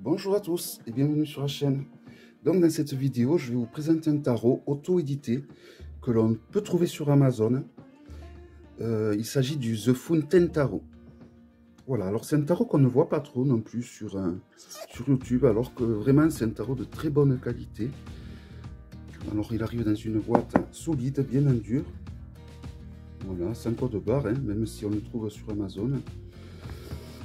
Bonjour à tous et bienvenue sur la chaîne. Donc dans cette vidéo, je vais vous présenter un tarot auto-édité que l'on peut trouver sur Amazon. Il s'agit du The Fountain Tarot. Voilà, alors c'est un tarot qu'on ne voit pas trop non plus sur YouTube, alors que vraiment c'est un tarot de très bonne qualité. Alors il arrive dans une boîte solide, bien en dur. Voilà, sans code barre, hein, même si on le trouve sur Amazon.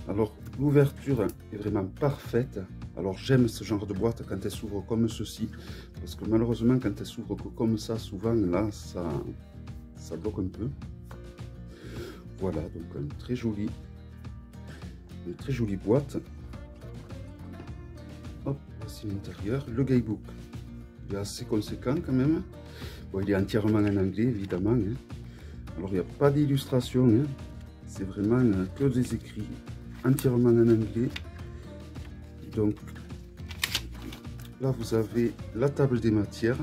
Alors l'ouverture est vraiment parfaite. Alors j'aime ce genre de boîte quand elle s'ouvre comme ceci, parce que malheureusement quand elle s'ouvre comme ça, souvent là ça bloque un peu. Voilà, donc une très jolie boîte. Hop, voici l'intérieur. Le guidebook, il est assez conséquent quand même. Bon, il est entièrement en anglais évidemment, hein. Alors il n'y a pas d'illustration, hein. C'est vraiment que des écrits entièrement en anglais. Donc là vous avez la table des matières,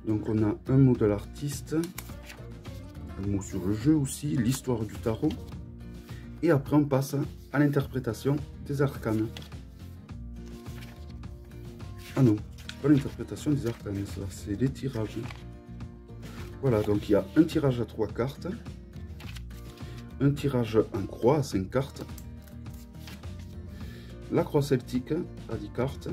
donc on a un mot de l'artiste, un mot sur le jeu aussi, l'histoire du tarot, et après on passe à l'interprétation des arcanes. Ah non, pas l'interprétation des arcanes, ça c'est les tirages. Voilà, donc il y a un tirage à 3 cartes, un tirage en croix à 5 cartes, la croix celtique à 10 cartes,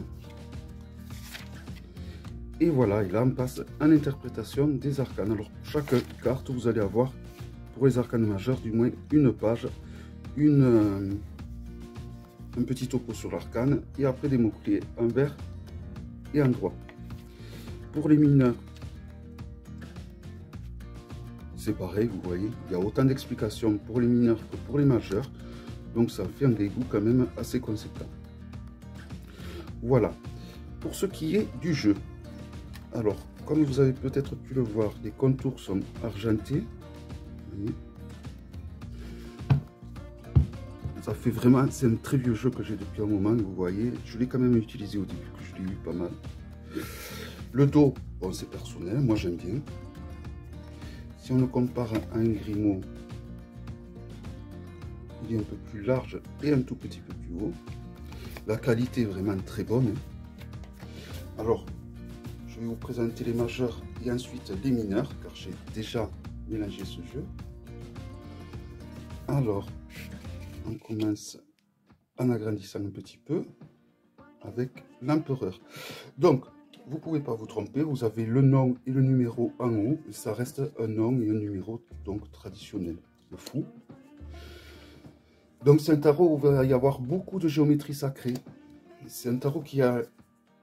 et voilà, et là on passe à l'interprétation des arcanes. Alors pour chaque carte, vous allez avoir, pour les arcanes majeures, du moins une page, un petit topo sur l'arcane, et après des mots-clés en vert et en droit. Pour les mineurs, c'est pareil, vous voyez, il y a autant d'explications pour les mineurs que pour les majeurs, donc ça fait un guidebook quand même assez conséquent. Voilà, pour ce qui est du jeu. Alors, comme vous avez peut-être pu le voir, les contours sont argentés. Ça fait vraiment, c'est un très vieux jeu que j'ai depuis un moment, vous voyez, je l'ai quand même utilisé au début, que je l'ai eu pas mal. Le dos, bon, c'est personnel, moi j'aime bien. Si on le compare à un Grimaud, il est un peu plus large et un tout petit peu plus haut. La qualité est vraiment très bonne. Alors, je vais vous présenter les majeurs et ensuite les mineurs, car j'ai déjà mélangé ce jeu. Alors, on commence en agrandissant un petit peu avec l'empereur. Donc, vous ne pouvez pas vous tromper, vous avez le nom et le numéro en haut, et ça reste un nom et un numéro donc traditionnel, le fou. Donc c'est un tarot où il va y avoir beaucoup de géométrie sacrée. C'est un tarot qui a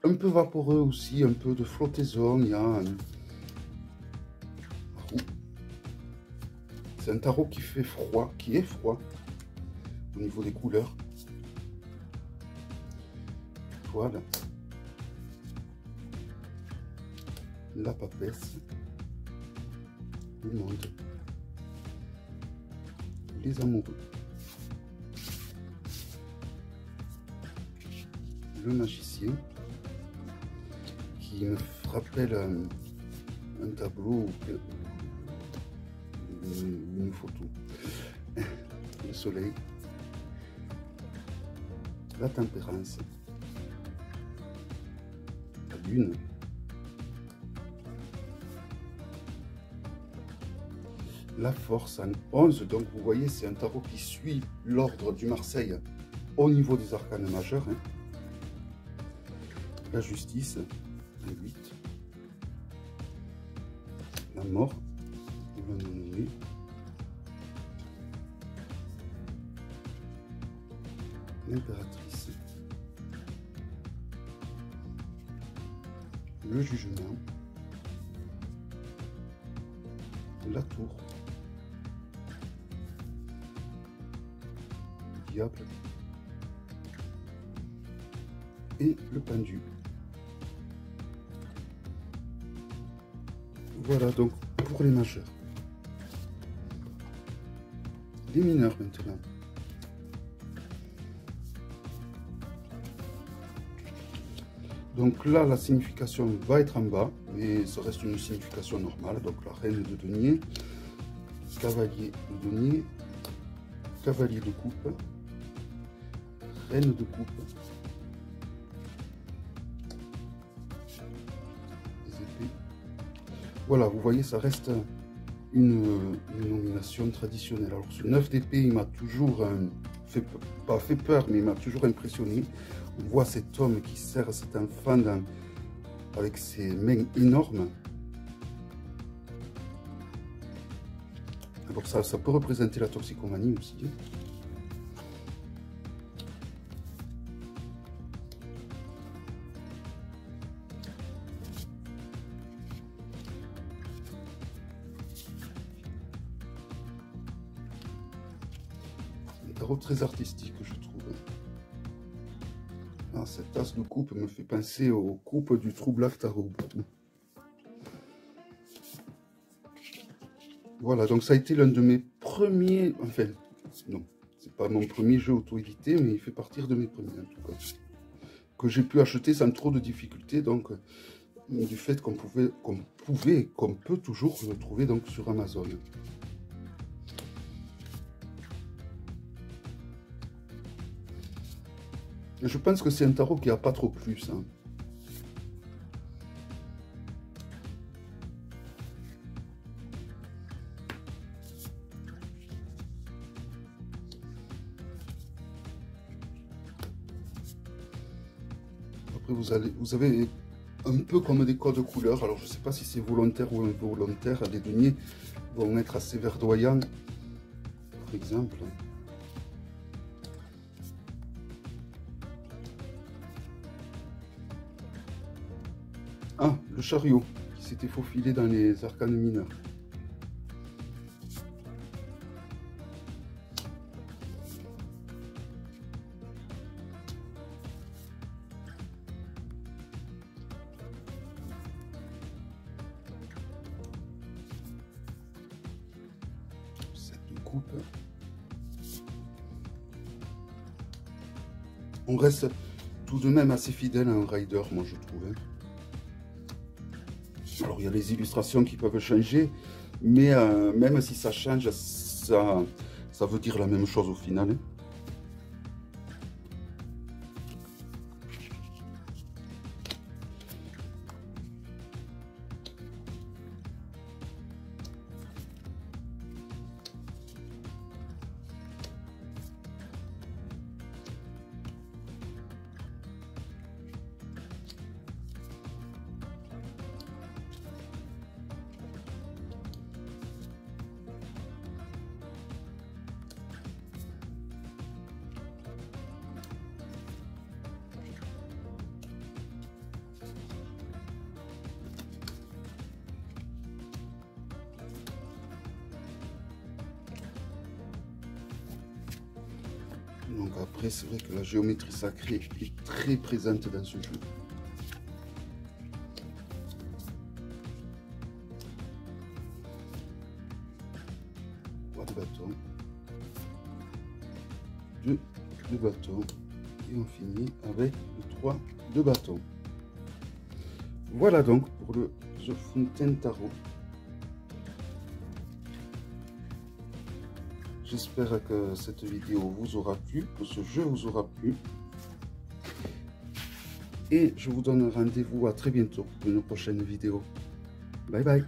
un peu vaporeux aussi, un peu de flottaison. Il y a c'est un tarot qui fait froid, qui est froid au niveau des couleurs. Voilà. La papesse, le monde, les amoureux, le magicien, qui me rappelle un tableau ou une photo, le soleil, la tempérance, la lune, la force en 11, donc vous voyez c'est un tarot qui suit l'ordre du Marseille au niveau des arcanes majeurs, hein. La justice en 8, la mort, l'impératrice, le jugement, la tour, le diable et le pendu. Voilà donc pour les majeurs. Les mineurs maintenant. Donc là, la signification va être en bas, mais ça reste une signification normale. Donc la reine de denier, cavalier de denier, cavalier de coupe, reine de coupe, les épées. Voilà, vous voyez, ça reste une nomination traditionnelle. Alors ce 9 d'épée, il m'a toujours pas fait peur, mais il m'a toujours impressionné. On voit cet homme qui serre cet enfant avec ses mains énormes. Alors ça peut représenter la toxicomanie aussi. Un tarot très artistique, je trouve. Ah, cette tasse de coupe me fait penser aux coupes du True Black Tarot. Voilà, donc ça a été l'un de mes premiers... Enfin, non, c'est pas mon premier jeu auto-édité, mais il fait partie de mes premiers en tout cas. Que j'ai pu acheter sans trop de difficultés, donc du fait qu'on peut toujours le trouver donc sur Amazon. Je pense que c'est un tarot qui n'a pas trop plus. Hein. Après, vous avez un peu comme des codes couleurs. Alors, je ne sais pas si c'est volontaire ou involontaire. Les deniers vont être assez verdoyants, par exemple. Ah, le chariot qui s'était faufilé dans les arcanes mineurs. Cette coupe. On reste tout de même assez fidèle à un rider, moi je trouve. Alors, il y a les illustrations qui peuvent changer, mais même si ça change, ça veut dire la même chose au final. Donc après, c'est vrai que la géométrie sacrée est très présente dans ce jeu. Roi de bâton. 2 de bâton. Et on finit avec le 3 de bâton. Voilà donc pour le The Fountain Tarot. J'espère que cette vidéo vous aura plu, que ce jeu vous aura plu. Et je vous donne rendez-vous à très bientôt pour une prochaine vidéo. Bye bye.